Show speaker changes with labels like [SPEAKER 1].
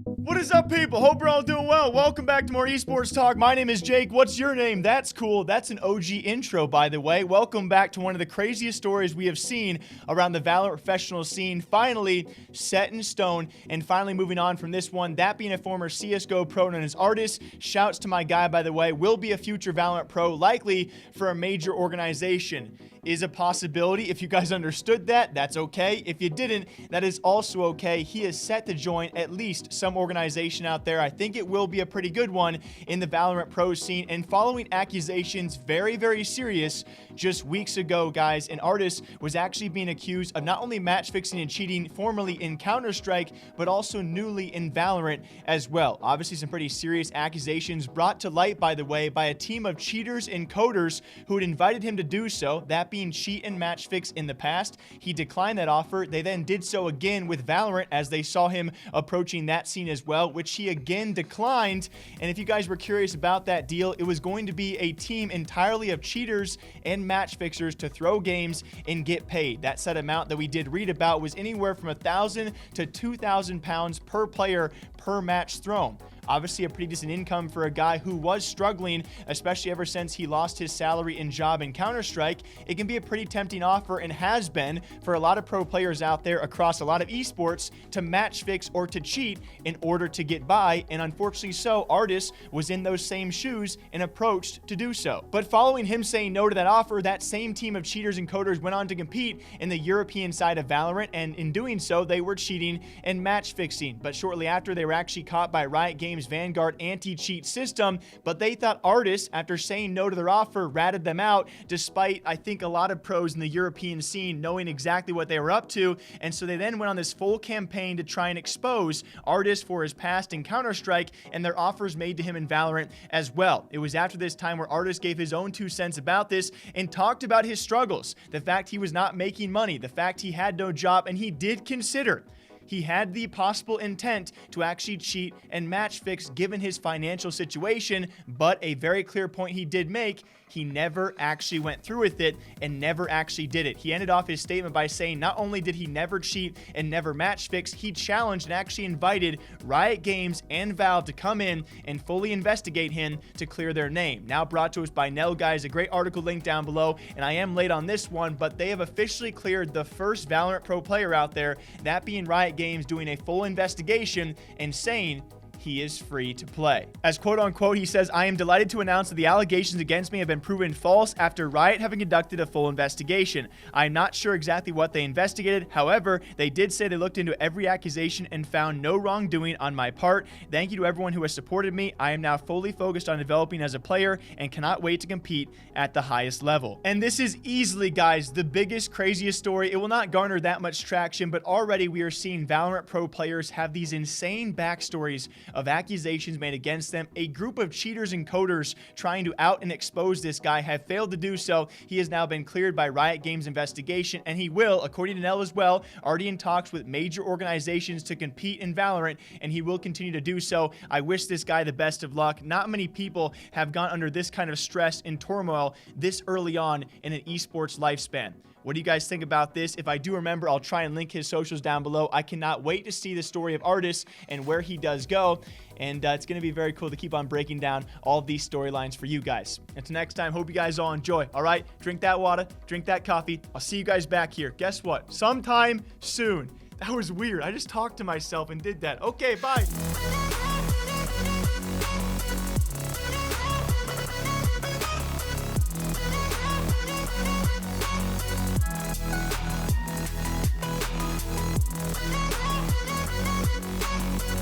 [SPEAKER 1] What is up, people? Hope you're all doing well. Welcome back to more Esports Talk. My name is Jake. What's your name? That's cool. That's an OG intro, by the way. Welcome back to one of the craziest stories we have seen around the Valorant professional scene. Finally set in stone, and finally moving on from this one, that being a former CSGO pro known as Ardiis. Shouts to my guy, by the way. Will be a future Valorant pro, likely for a major organization. Is a possibility. If you guys understood that, that's okay. If you didn't, that is also okay. He is set to join at least some organization out there. I think it will be a pretty good one in the Valorant pro scene. And following accusations, very, very serious, just weeks ago, guys, an Ardiis was actually being accused of not only match fixing and cheating formerly in Counter-Strike, but also newly in Valorant as well. Obviously, some pretty serious accusations brought to light, by the way, by a team of cheaters and coders who had invited him to do so, that being cheat and match fix in the past. He declined that offer. They then did so again with Valorant as they saw him approaching that scene as well, which he again declined. And if you guys were curious about that deal, it was going to be a team entirely of cheaters and match fixers to throw games and get paid. That set amount that we did read about was anywhere from 1,000 to 2,000 pounds per player per match thrown. Obviously a pretty decent income for a guy who was struggling, especially ever since he lost his salary and job in Counter-Strike. It can be a pretty tempting offer, and has been for a lot of pro players out there across a lot of esports, to match fix or to cheat in order to get by. And unfortunately so, Ardiis was in those same shoes and approached to do so. But following him saying no to that offer, that same team of cheaters and coders went on to compete in the European side of Valorant, and in doing so, they were cheating and match fixing. But shortly after, they were actually caught by Riot Games Vanguard anti-cheat system, but they thought Ardiis, after saying no to their offer, ratted them out, despite I think a lot of pros in the European scene knowing exactly what they were up to. And so they then went on this full campaign to try and expose Ardiis for his past in Counter-Strike and their offers made to him in Valorant as well. It was after this time where Ardiis gave his own 2 cents about this and talked about his struggles, the fact he was not making money, the fact he had no job, and he did consider he had the possible intent to actually cheat and match fix given his financial situation, but a very clear point he did make, he never actually went through with it and never actually did it. He ended off his statement by saying not only did he never cheat and never match fix, he challenged and actually invited Riot Games and Valve to come in and fully investigate him to clear their name. Now brought to us by Nell, guys, a great article linked down below, and I am late on this one, but they have officially cleared the first Valorant pro player out there, that being Riot Games, doing a full investigation and saying he is free to play. As quote unquote, he says, "I am delighted to announce that the allegations against me have been proven false after Riot having conducted a full investigation. I'm not sure exactly what they investigated. However, they did say they looked into every accusation and found no wrongdoing on my part. Thank you to everyone who has supported me. I am now fully focused on developing as a player and cannot wait to compete at the highest level." And this is easily, guys, the biggest, craziest story. It will not garner that much traction, but already we are seeing Valorant pro players have these insane backstories of accusations made against them. A group of cheaters and coders trying to out and expose this guy have failed to do so. He has now been cleared by Riot Games investigation, and he will, according to Nell as well, already in talks with major organizations to compete in Valorant, and he will continue to do so. I wish this guy the best of luck. Not many people have gone under this kind of stress and turmoil this early on in an esports lifespan. What do you guys think about this? If I do remember, I'll try and link his socials down below. I cannot wait to see the story of Ardiis and where he does go. And it's going to be very cool to keep on breaking down all of these storylines for you guys. Until next time, hope you guys all enjoy. All right, drink that water, drink that coffee. I'll see you guys back here. Guess what? Sometime soon. That was weird. I just talked to myself and did that. Okay, bye.